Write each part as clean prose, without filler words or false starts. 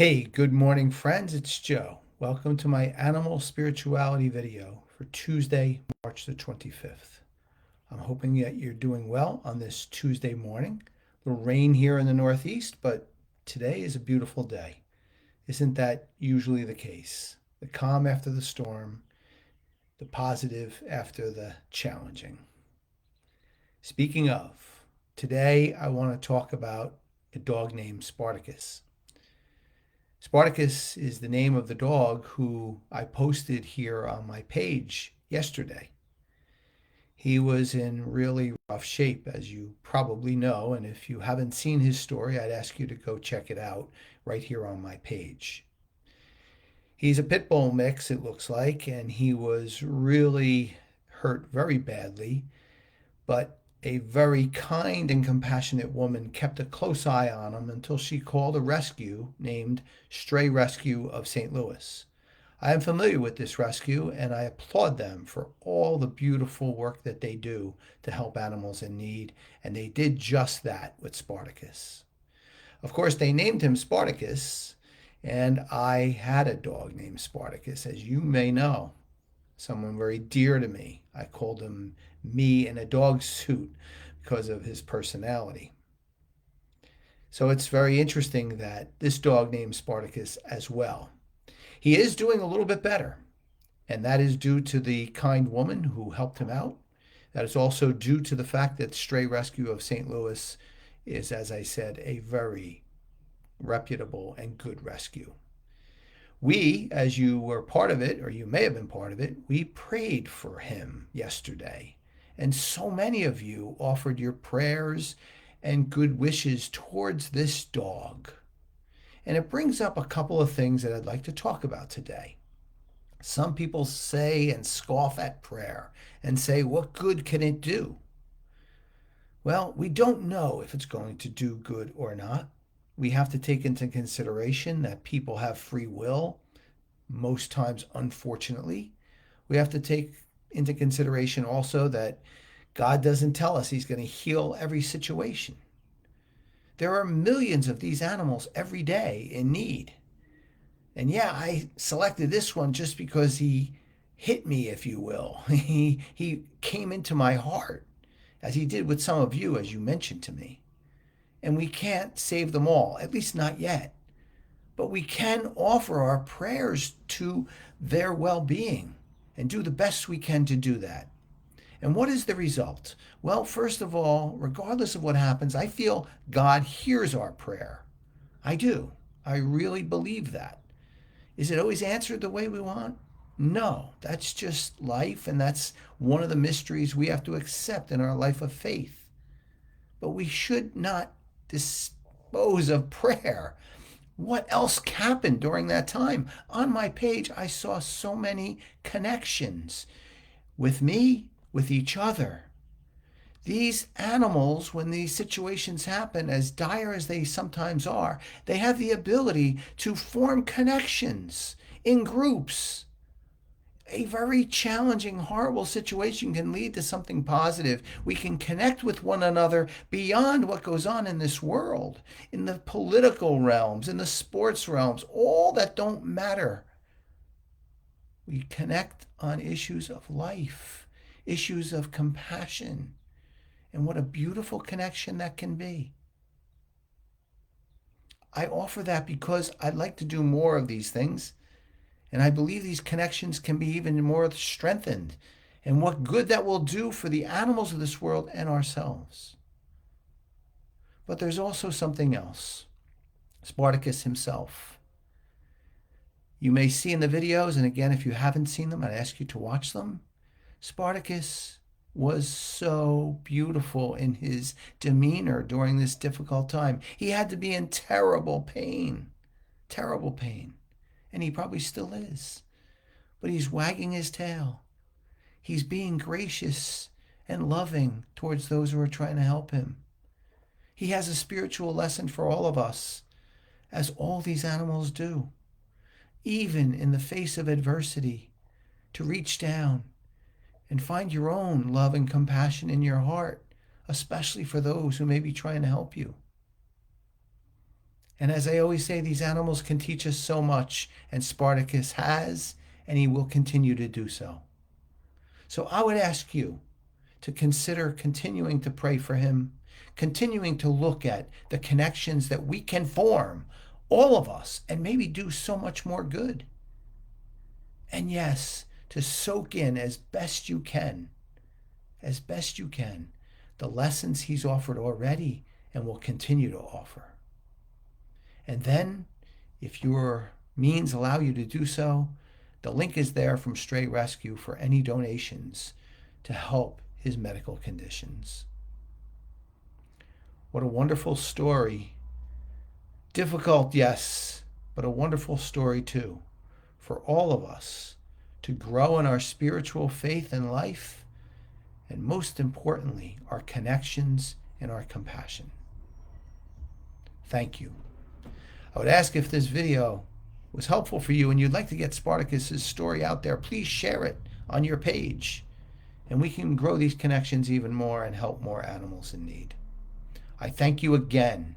Hey, good morning, friends. It's Joe. Welcome to my animal spirituality video for Tuesday, March the 25th. I'm hoping that you're doing well on this Tuesday morning. A little rain here in the Northeast, but today is a beautiful day. Isn't that usually the case? The calm after the storm, the positive after the challenging. Speaking of, today I want to talk about a dog named Spartacus. Spartacus is the name of the dog who I posted here on my page yesterday. He was in really rough shape, as you probably know, and if you haven't seen his story, I'd ask you to go check it out right here on my page. He's a pit bull mix, it looks like, and he was really hurt very badly, but a very kind and compassionate woman kept a close eye on him until she called a rescue named Stray Rescue of St. Louis. I am familiar with this rescue and I applaud them for all the beautiful work that they do to help animals in need, and they did just that with Spartacus. Of course, they named him Spartacus, and I had a dog named Spartacus, as you may know, someone very dear to me. I called him me in a dog suit because of his personality. So it's very interesting that this dog named Spartacus as well. He is doing a little bit better, and that is due to the kind woman who helped him out. That is also due to the fact that Stray Rescue of St. Louis is, as I said, a very reputable and good rescue. We, as you were part of it, or you may have been part of it, we prayed for him yesterday. And so many of you offered your prayers and good wishes towards this dog. And it brings up a couple of things that I'd like to talk about today. Some people say and scoff at prayer and say, what good can it do? Well, we don't know if it's going to do good or not. We have to take into consideration that people have free will, most times, unfortunately. We have to take into consideration also that God doesn't tell us He's going to heal every situation. There are millions of these animals every day in need. And yeah, I selected this one just because he hit me, if you will. He came into my heart, as he did with some of you, as you mentioned to me. And we can't save them all, at least not yet. But we can offer our prayers to their well being and do the best we can to do that. And what is the result? Well, first of all, regardless of what happens, I feel God hears our prayer. I do. I really believe that. Is it always answered the way we want? No, that's just life, and that's one of the mysteries we have to accept in our life of faith. But we should not dispose of prayer. What else happened during that time? On my page, I saw so many connections with me, with each other. These animals, when these situations happen, as dire as they sometimes are, they have the ability to form connections in groups. A very challenging, horrible situation can lead to something positive. We can connect with one another beyond what goes on in this world, in the political realms, in the sports realms, all that don't matter. We connect on issues of life, issues of compassion, and what a beautiful connection that can be. I offer that because I'd like to do more of these things. And I believe these connections can be even more strengthened, and what good that will do for the animals of this world and ourselves. But there's also something else. Spartacus himself. You may see in the videos, and again, if you haven't seen them, I'd ask you to watch them. Spartacus was so beautiful in his demeanor during this difficult time. He had to be in terrible pain, and he probably still is. But he's wagging his tail. He's being gracious and loving towards those who are trying to help him. He has a spiritual lesson for all of us, as all these animals do, even in the face of adversity, to reach down and find your own love and compassion in your heart, especially for those who may be trying to help you. And as I always say, these animals can teach us so much, and Spartacus has, and he will continue to do so. So I would ask you to consider continuing to pray for him, continuing to look at the connections that we can form, all of us, and maybe do so much more good. And yes, to soak in as best you can, the lessons he's offered already and will continue to offer. And then, if your means allow you to do so, the link is there from Stray Rescue for any donations to help his medical conditions. What a wonderful story. Difficult, yes, but a wonderful story too, for all of us to grow in our spiritual faith and life, and most importantly, our connections and our compassion. Thank you. I would ask if this video was helpful for you and you'd like to get Spartacus's story out there, please share it on your page, and we can grow these connections even more and help more animals in need. I thank you again,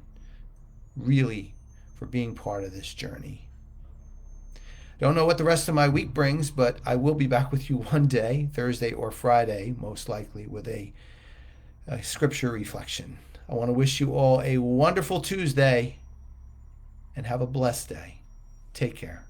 really, for being part of this journey. Don't know what the rest of my week brings, but I will be back with you one day, Thursday or Friday, most likely, with a scripture reflection. I want to wish you all a wonderful Tuesday and have a blessed day. Take care.